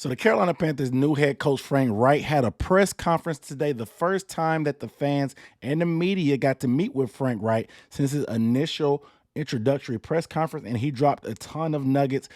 So the Carolina Panthers' new head coach Frank Reich had a press conference today, the first time that the fans and the media got to meet with Frank Reich since his initial introductory press conference, and he dropped a ton of nuggets,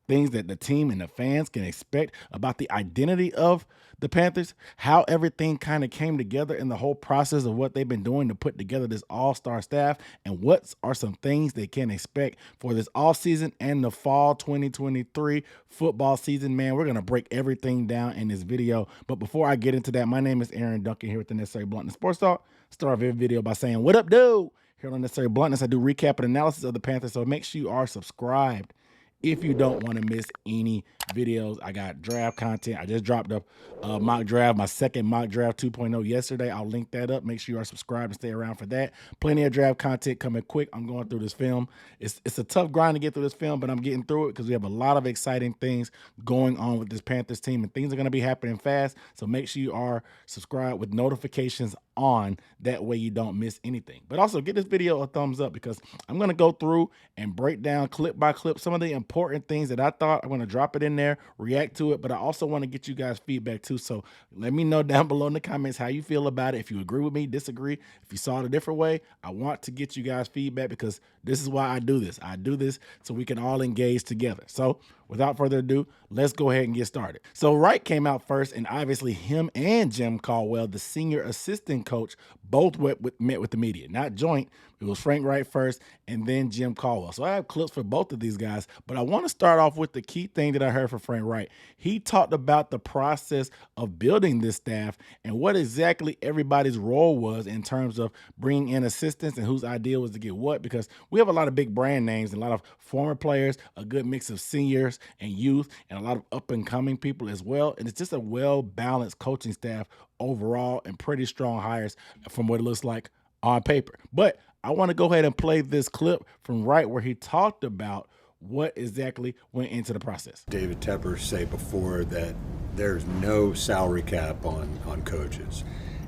things that the team and the fans can expect about the identity of the Panthers, how everything kind of came together in the whole process of what they've been doing to put together this all-star staff, and what are some things they can expect for this offseason and the fall 2023 football season. Man, we're going to break everything down in this video. But before I get into that, my name is Aaron Duncan here with the Necessary Bluntness Sports Talk. Start every video by saying, what up, dude? Here on Necessary Bluntness, I do recap and analysis of the Panthers, so make sure you are subscribed if you don't want to miss any videos. I got draft content. I just dropped a mock draft, my second mock draft 2.0 yesterday. I'll link that up. Make sure you are subscribed and stay around for that. Plenty of draft content coming quick. I'm going through this film. It's a tough grind to get through this film, but I'm getting through it because we have a lot of exciting things going on with this Panthers team, and things are going to be happening fast. So make sure you are subscribed with notifications on. That way you don't miss anything. But also get this video a thumbs up, because I'm going to go through and break down clip by clip some of the important things that I thought. I'm going to drop it in there, react to it, but I also want to get you guys feedback too. So let me know down below in the comments how you feel about it. If you agree with me, disagree, if you saw it a different way. I want to get you guys feedback, because this is why I do this. I do this so we can all engage together. So without further ado, let's go ahead and get started. So Wright came out first, and obviously him and Jim Caldwell, the senior assistant coach, both met with the media. Not joint. It was Frank Reich first and then Jim Caldwell. So I have clips for both of these guys, but I want to start off with the key thing that I heard from Frank Reich. He talked about the process of building this staff and what exactly everybody's role was in terms of bringing in assistants and whose idea was to get what, because we have a lot of big brand names and a lot of former players, a good mix of seniors and youth, and a lot of up-and-coming people as well. And it's just a well-balanced coaching staff overall, and pretty strong hires from what it looks like on paper. But I want to go ahead and play this clip from Wright where he talked about what exactly went into the process. David Tepper say before that there's no salary cap on coaches.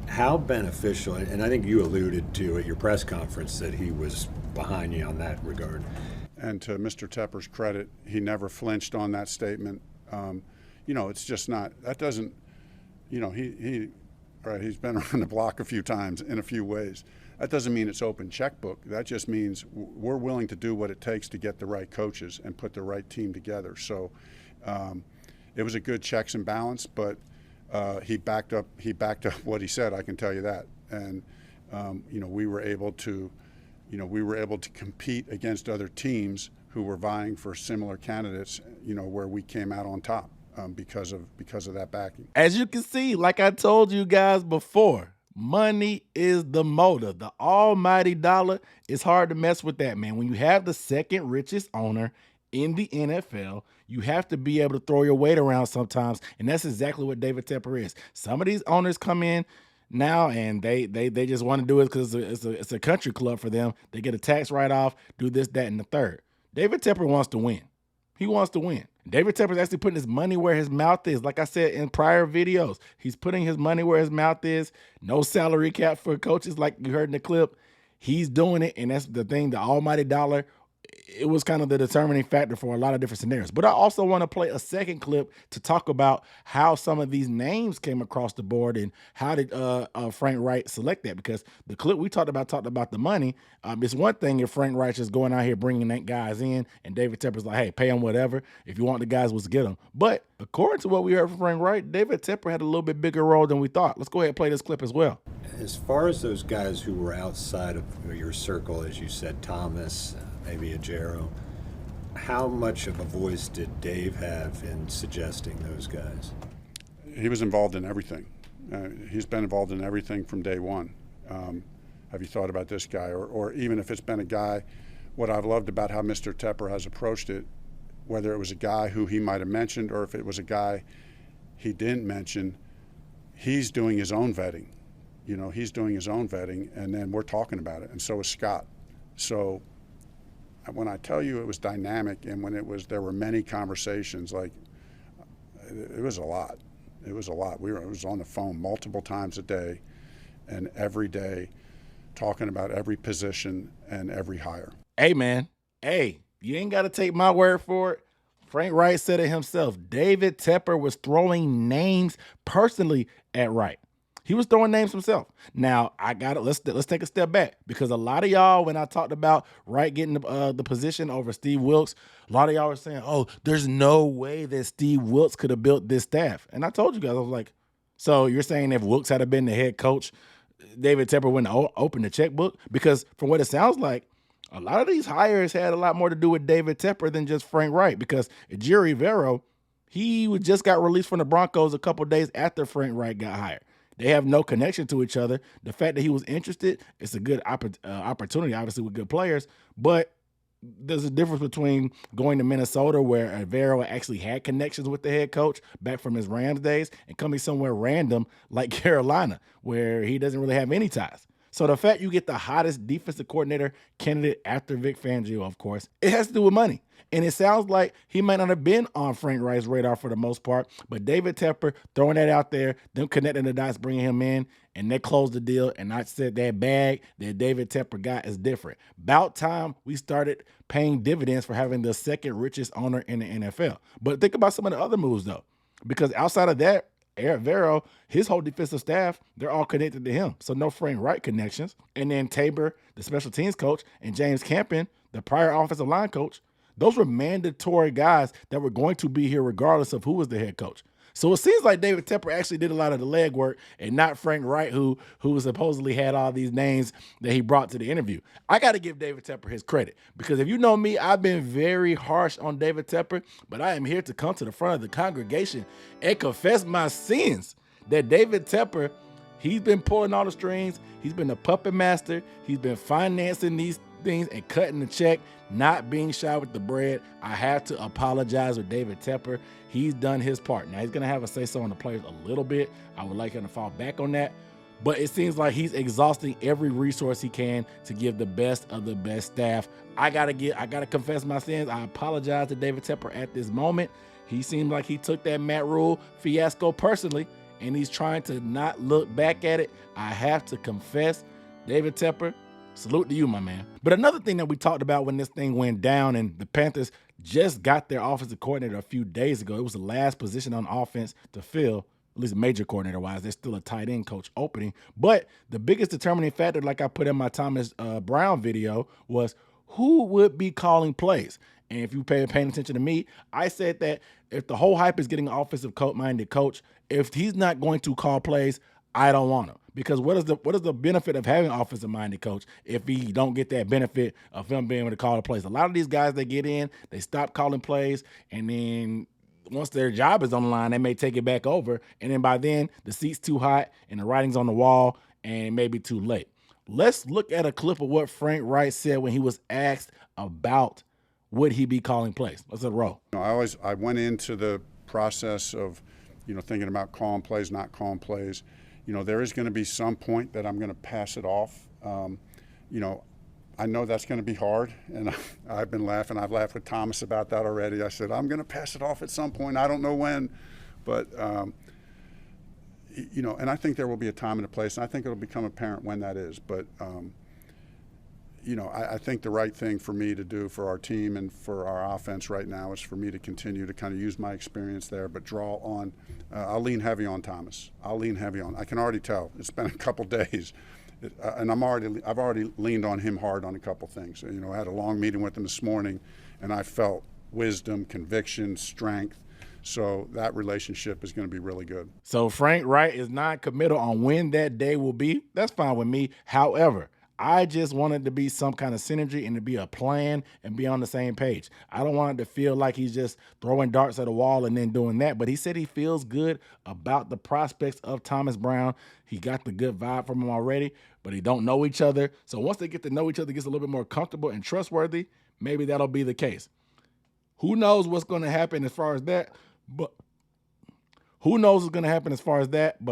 How beneficial, and I think you alluded to at your press conference that he was behind you on that regard. And to Mr. Tepper's credit, he never flinched on that statement. It's just not, that doesn't, he's been around the block a few times in a few ways. That doesn't mean it's open checkbook. That just means we're willing to do what it takes to get the right coaches and put the right team together. So it was a good checks and balance, but he backed up what he said, I can tell you that. And we were able to compete against other teams who were vying for similar candidates, where we came out on top because of that backing. As you can see, like I told you guys before, money is the motive. The almighty dollar. It's hard to mess with that, man. When you have the second richest owner in the NFL, you have to be able to throw your weight around sometimes, and that's exactly what David Tepper is. Some of these owners come in now and they just want to do it because it's a country club for them. They get a tax write-off, do this, that, and the third. David Tepper wants to win. He wants to win. David Tepper's actually putting his money where his mouth is. Like I said in prior videos, he's putting his money where his mouth is. No salary cap for coaches like you heard in the clip. He's doing it, and that's the thing, the almighty dollar. It was kind of the determining factor for a lot of different scenarios. But I also want to play a second clip to talk about how some of these names came across the board and how did Frank Reich select that, because the clip we talked about the money. It's one thing if Frank Reich is going out here bringing that guys in and David Tepper's like, hey, pay them whatever. If you want the guys, let's get them. But according to what we heard from Frank Reich, David Tepper had a little bit bigger role than we thought. Let's go ahead and play this clip as well. As far as those guys who were outside of your circle, as you said, Thomas, maybe a Jero, how much of a voice did Dave have in suggesting those guys? He was involved in everything. He's been involved in everything from day one. Have you thought about this guy? Or even if it's been a guy, what I've loved about how Mr. Tepper has approached it, whether it was a guy who he might have mentioned or if it was a guy he didn't mention, he's doing his own vetting. He's doing his own vetting, and then we're talking about it, and so is Scott. So when I tell you it was dynamic, and there were many conversations, like it was a lot. It was a lot. It was on the phone multiple times a day, and every day, talking about every position and every hire. Hey, man. Hey, you ain't got to take my word for it. Frank Reich said it himself. David Tepper was throwing names personally at Wright. He was throwing names himself. Now, let's take a step back, because a lot of y'all, when I talked about Wright getting the position over Steve Wilkes, a lot of y'all were saying, oh, there's no way that Steve Wilkes could have built this staff. And I told you guys, I was like, so you're saying if Wilkes had been the head coach, David Tepper wouldn't open the checkbook? Because from what it sounds like, a lot of these hires had a lot more to do with David Tepper than just Frank Reich, because Jerry Vero, he just got released from the Broncos a couple days after Frank Reich got hired. They have no connection to each other. The fact that he was interested, it's a good opportunity, obviously, with good players. But there's a difference between going to Minnesota, where Vero actually had connections with the head coach back from his Rams days, and coming somewhere random like Carolina, where he doesn't really have any ties. So the fact you get the hottest defensive coordinator candidate after Vic Fangio, of course, it has to do with money. And it sounds like he might not have been on Frank Reich's radar for the most part, but David Tepper throwing that out there, them connecting the dots, bringing him in, and they closed the deal. And I said that bag that David Tepper got is different. About time we started paying dividends for having the second richest owner in the NFL. But think about some of the other moves, though, because outside of that, Eric Vero, his whole defensive staff, they're all connected to him. So no Frank Reich connections. And then Tabor, the special teams coach, and James Campen, the prior offensive line coach, those were mandatory guys that were going to be here regardless of who was the head coach. So it seems like David Tepper actually did a lot of the legwork, and not Frank Reich, who supposedly had all these names that he brought to the interview. I got to give David Tepper his credit, because if you know me, I've been very harsh on David Tepper, but I am here to come to the front of the congregation and confess my sins that David Tepper, he's been pulling all the strings. He's been a puppet master. He's been financing these things and cutting the check, not being shy with the bread. I have to apologize with David Tepper. He's done his part. Now, he's going to have a say-so on the players a little bit. I would like him to fall back on that. But it seems like he's exhausting every resource he can to give the best of the best staff. I gotta confess my sins. I apologize to David Tepper at this moment. He seemed like he took that Matt Rule fiasco personally, and he's trying to not look back at it. I have to confess, David Tepper, salute to you, my man. But another thing that we talked about when this thing went down, and the Panthers just got their offensive coordinator a few days ago. It was the last position on offense to fill, at least major coordinator-wise. There's still a tight end coach opening. But the biggest determining factor, like I put in my Thomas Brown video, was who would be calling plays. And if you paying attention to me, I said that if the whole hype is getting an offensive minded coach, if he's not going to call plays, I don't want him. Because what is the benefit of having an offensive-minded coach if he don't get that benefit of him being able to call the plays? A lot of these guys, they get in, they stop calling plays, and then once their job is on the line, they may take it back over, and then by then, the seat's too hot, and the writing's on the wall, and it may be too late. Let's look at a clip of what Frank Reich said when he was asked about would he be calling plays. Let's roll. I went into the process of, thinking about calling plays, not calling plays. There is going to be some point that I'm going to pass it off. I know that's going to be hard, and I've been laughing. I've laughed with Thomas about that already. I said, I'm going to pass it off at some point. I don't know when, but, and I think there will be a time and a place, and I think it'll become apparent when that is. But, I think the right thing for me to do for our team and for our offense right now is for me to continue to kind of use my experience there, but draw on. I'll lean heavy on Thomas. I can already tell. It's been a couple days, and I've already leaned on him hard on a couple things. I had a long meeting with him this morning, and I felt wisdom, conviction, strength. So that relationship is going to be really good. So Frank Reich is not committal on when that day will be. That's fine with me. However, I just wanted to be some kind of synergy and to be a plan and be on the same page. I don't want it to feel like he's just throwing darts at a wall and then doing that. But he said he feels good about the prospects of Thomas Brown. He got the good vibe from him already, but they don't know each other. So once they get to know each other, gets a little bit more comfortable and trustworthy, maybe that'll be the case. Who knows what's going to happen as far as that? But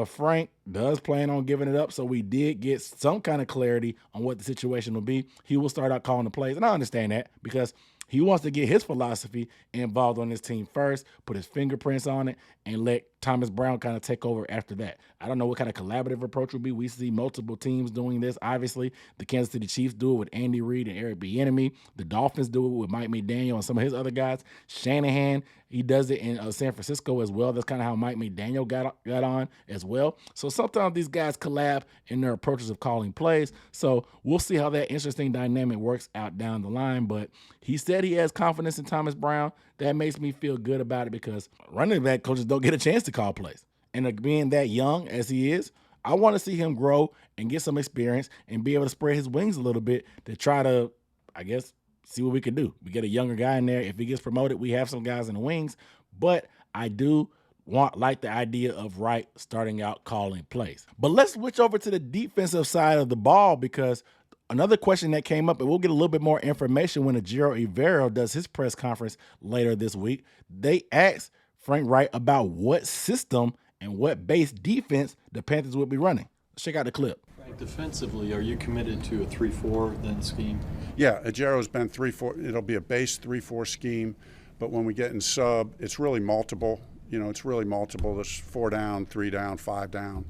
Frank does plan on giving it up, so we did get some kind of clarity on what the situation will be. He will start out calling the plays, and I understand that because He wants to get his philosophy involved on this team first, put his fingerprints on it, and let Thomas Brown kind of take over after that. I don't know what kind of collaborative approach would be. We see multiple teams doing this. Obviously, the Kansas City Chiefs do it with Andy Reid and Eric Bieniemy. The Dolphins do it with Mike McDaniel and some of his other guys. Shanahan, he does it in San Francisco as well. That's kind of how Mike McDaniel got on as well. So sometimes these guys collab in their approaches of calling plays. So we'll see how that interesting dynamic works out down the line. But he said he has confidence in Thomas Brown. That makes me feel good about it because running back coaches don't get a chance to call plays. And being that young as he is, I want to see him grow and get some experience and be able to spread his wings a little bit to try to, I guess, see what we can do. We get a younger guy in there. If he gets promoted, we have some guys in the wings. But I do like the idea of Wright starting out calling plays. But let's switch over to the defensive side of the ball because another question that came up, and we'll get a little bit more information when Ejiro Evero does his press conference later this week. They asked Frank Reich about what system and what base defense the Panthers would be running. Let's check out the clip. Defensively, are you committed to a 3-4 then scheme? Yeah, Ejiro's been 3-4. It'll be a base 3-4 scheme, but when we get in sub, it's really multiple. It's really multiple. There's 4 down, 3 down, 5 down.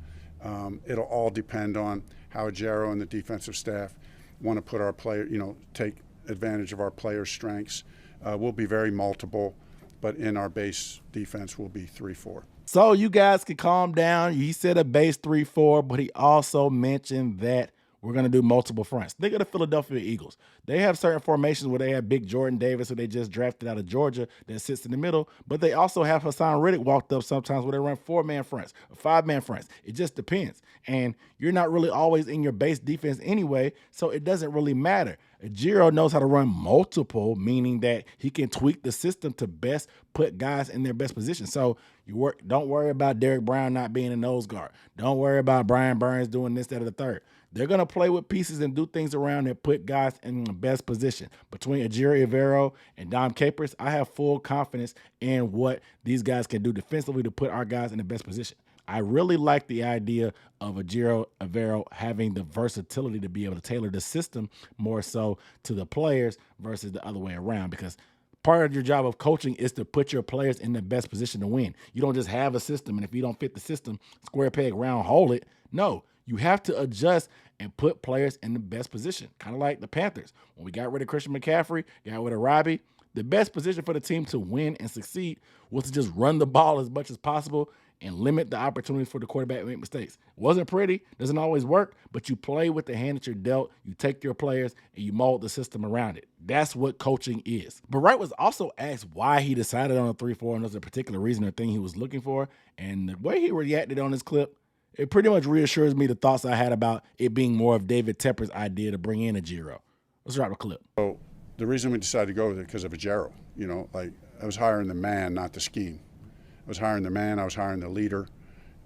It'll all depend on how Ejiro and the defensive staff want to put our player, take advantage of our players' strengths. We'll be very multiple, but in our base defense, we'll be 3-4. So you guys can calm down. He said a base 3-4, but he also mentioned that we're going to do multiple fronts. Think of the Philadelphia Eagles. They have certain formations where they have big Jordan Davis, who they just drafted out of Georgia, that sits in the middle. But they also have Hassan Riddick walked up sometimes where they run 4-man fronts, or 5-man fronts. It just depends. And you're not really always in your base defense anyway, so it doesn't really matter. Ejiro knows how to run multiple, meaning that he can tweak the system to best put guys in their best position. So don't worry about Derek Brown not being a nose guard. Don't worry about Brian Burns doing this, that, or the third. They're going to play with pieces and do things around that put guys in the best position. Between Ejiro Evero and Dom Capers, I have full confidence in what these guys can do defensively to put our guys in the best position. I really like the idea of Ejiro Evero having the versatility to be able to tailor the system more so to the players versus the other way around, because part of your job of coaching is to put your players in the best position to win. You don't just have a system, and if you don't fit the system, square peg, round hole it. No, you have to adjust and put players in the best position, kind of like the Panthers. When we got rid of Christian McCaffrey, got rid of Robbie, the best position for the team to win and succeed was to just run the ball as much as possible and limit the opportunities for the quarterback to make mistakes. It wasn't pretty, doesn't always work, but you play with the hand that you're dealt, you take your players, and you mold the system around it. That's what coaching is. But Wright was also asked why he decided on a 3-4, and there's a particular reason or thing he was looking for, and the way he reacted on this clip, it pretty much reassures me the thoughts I had about it being more of David Tepper's idea to bring in Ejiro. Let's drop a clip. So the reason we decided to go with it because of Ejiro. I was hiring the man, not the scheme. I was hiring the man. I was hiring the leader.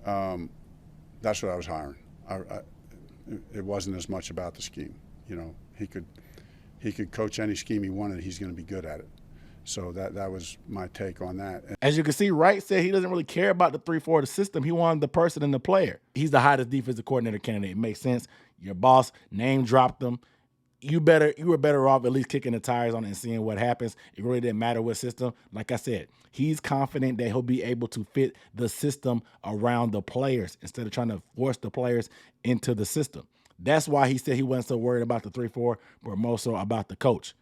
That's what I was hiring. It wasn't as much about the scheme. He could coach any scheme he wanted. He's going to be good at it. So that was my take on that. As you can see, Wright said he doesn't really care about the 3-4 the system. He wanted the person and the player. He's the hottest defensive coordinator candidate. It makes sense. Your boss name dropped him. You were better off at least kicking the tires on it and seeing what happens. It really didn't matter what system. Like I said, he's confident that he'll be able to fit the system around the players instead of trying to force the players into the system. That's why he said he wasn't so worried about the 3-4, but more so about the coach.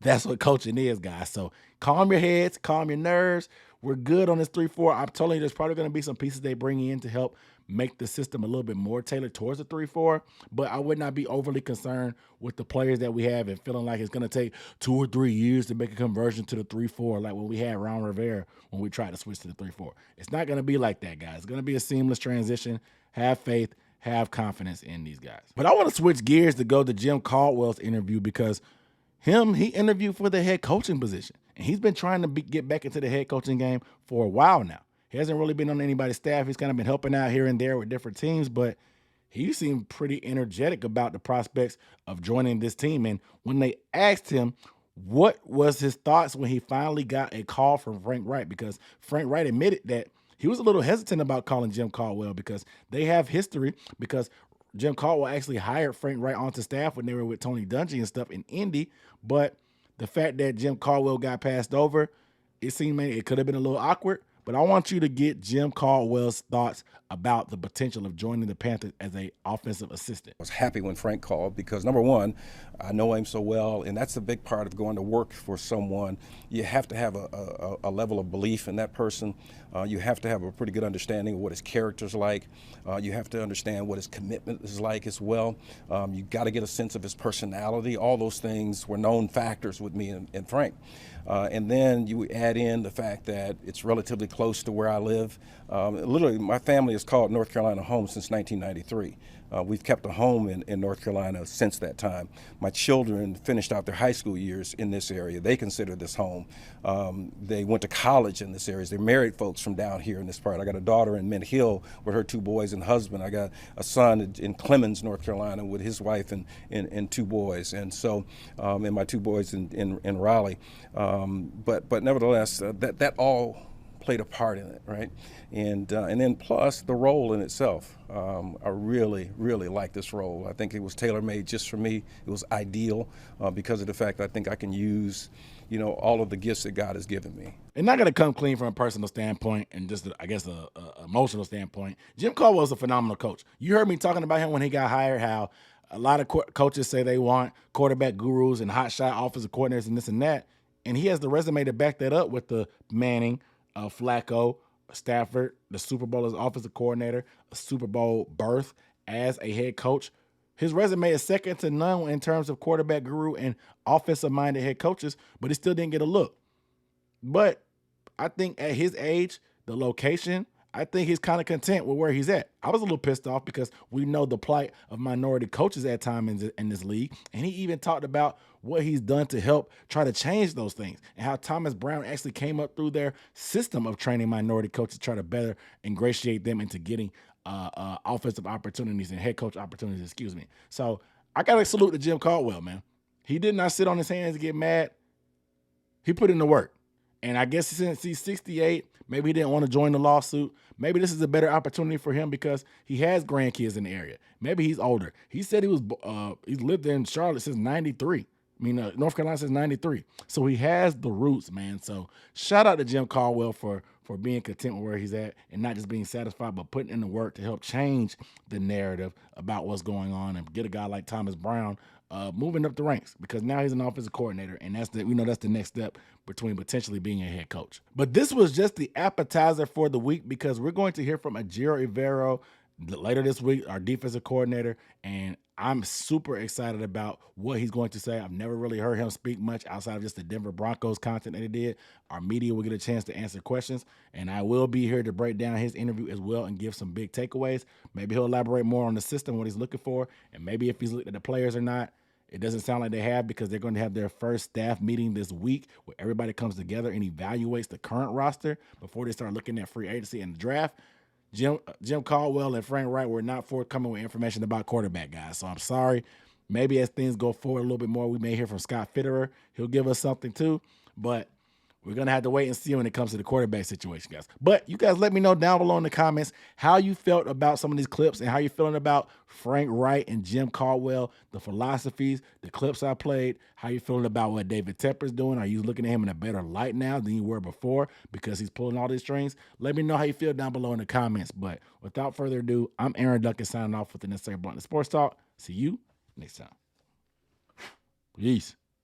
That's what coaching is, guys. So calm your heads, calm your nerves. We're good on this 3-4. I'm telling you, there's probably going to be some pieces they bring in to help make the system a little bit more tailored towards the 3-4, but I would not be overly concerned with the players that we have and feeling like it's going to take 2 or 3 years to make a conversion to the 3-4, like when we had Ron Rivera when we tried to switch to the 3-4. It's not going to be like that, guys. It's going to be a seamless transition. Have faith, have confidence in these guys. But I want to switch gears to go to Jim Caldwell's interview because he interviewed for the head coaching position, and he's been trying to get back into the head coaching game for a while now. He hasn't really been on anybody's staff. He's kind of been helping out here and there with different teams, but he seemed pretty energetic about the prospects of joining this team. And when they asked him what was his thoughts when he finally got a call from Frank Reich, because Frank Reich admitted that he was a little hesitant about calling Jim Caldwell because they have history, because Jim Caldwell actually hired Frank Reich onto staff when they were with Tony Dungy and stuff in Indy, but the fact that Jim Caldwell got passed over, it seemed like it could have been a little awkward. But I want you to get Jim Caldwell's thoughts about the potential of joining the Panthers as a offensive assistant. I was happy when Frank called because, number one, I know him so well, and that's a big part of going to work for someone. You have to have a level of belief in that person. You have to have a pretty good understanding of what his character's like. You have to understand what his commitment is like as well. You got to get a sense of his personality. All those things were known factors with me and Frank. And then you add in the fact that it's relatively close to where I live. Literally, my family has called North Carolina home since 1993. We've kept a home in North Carolina since that time. My children finished out their high school years in this area. They consider this home. They went to college in this area. They're married folks from down here in this part. I got a daughter in Mint Hill with her 2 boys and husband. I got a son in Clemens, North Carolina with his wife and 2 boys. And so, and my 2 boys in Raleigh. But nevertheless, that all played a part in it, right? And then plus the role in itself. I really, really like this role. I think it was tailor-made just for me. It was ideal because of the fact that I think I can use, all of the gifts that God has given me. And not going to come clean from a personal standpoint and just, I guess, a emotional standpoint. Jim Caldwell is a phenomenal coach. You heard me talking about him when he got hired, how a lot of coaches say they want quarterback gurus and hotshot offensive coordinators and this and that. And he has the resume to back that up with the Manning, Flacco, Stafford, the Super Bowl as offensive coordinator, a Super Bowl berth as a head coach. His resume is second to none in terms of quarterback guru and offensive-minded head coaches, but he still didn't get a look. But I think at his age, the location, I think he's kind of content with where he's at. I was a little pissed off because we know the plight of minority coaches at times in this league, and he even talked about what he's done to help try to change those things and how Thomas Brown actually came up through their system of training minority coaches to try to better ingratiate them into getting offensive opportunities and head coach opportunities, excuse me. So I got to salute to Jim Caldwell, man. He did not sit on his hands and get mad. He put in the work. And I guess since he's 68, maybe he didn't want to join the lawsuit. Maybe this is a better opportunity for him because he has grandkids in the area. Maybe he's older. He said he's lived in Charlotte since 93. North Carolina since 93. So he has the roots, man. So shout out to Jim Caldwell for being content with where he's at and not just being satisfied, but putting in the work to help change the narrative about what's going on and get a guy like Thomas Brown moving up the ranks, because now he's an offensive coordinator, and that's the next step between potentially being a head coach. But this was just the appetizer for the week, because we're going to hear from Ajiro Evero later this week, our defensive coordinator, and I'm super excited about what he's going to say. I've never really heard him speak much outside of just the Denver Broncos content that he did. Our media will get a chance to answer questions, and I will be here to break down his interview as well and give some big takeaways. Maybe he'll elaborate more on the system, what he's looking for, and maybe if he's looked at the players or not. It doesn't sound like they have, because they're going to have their first staff meeting this week where everybody comes together and evaluates the current roster before they start looking at free agency and the draft. Jim Caldwell and Frank Reich were not forthcoming with information about quarterback, guys. So I'm sorry. Maybe as things go forward a little bit more, we may hear from Scott Fitterer. He'll give us something too. But we're going to have to wait and see when it comes to the quarterback situation, guys. But you guys let me know down below in the comments how you felt about some of these clips and how you're feeling about Frank Reich and Jim Caldwell, the philosophies, the clips I played, how you feeling about what David Tepper's doing. Are you looking at him in a better light now than you were before because he's pulling all these strings? Let me know how you feel down below in the comments. But without further ado, I'm Aaron Duncan signing off with the Necessary Blunt Sports Talk. See you next time. Peace.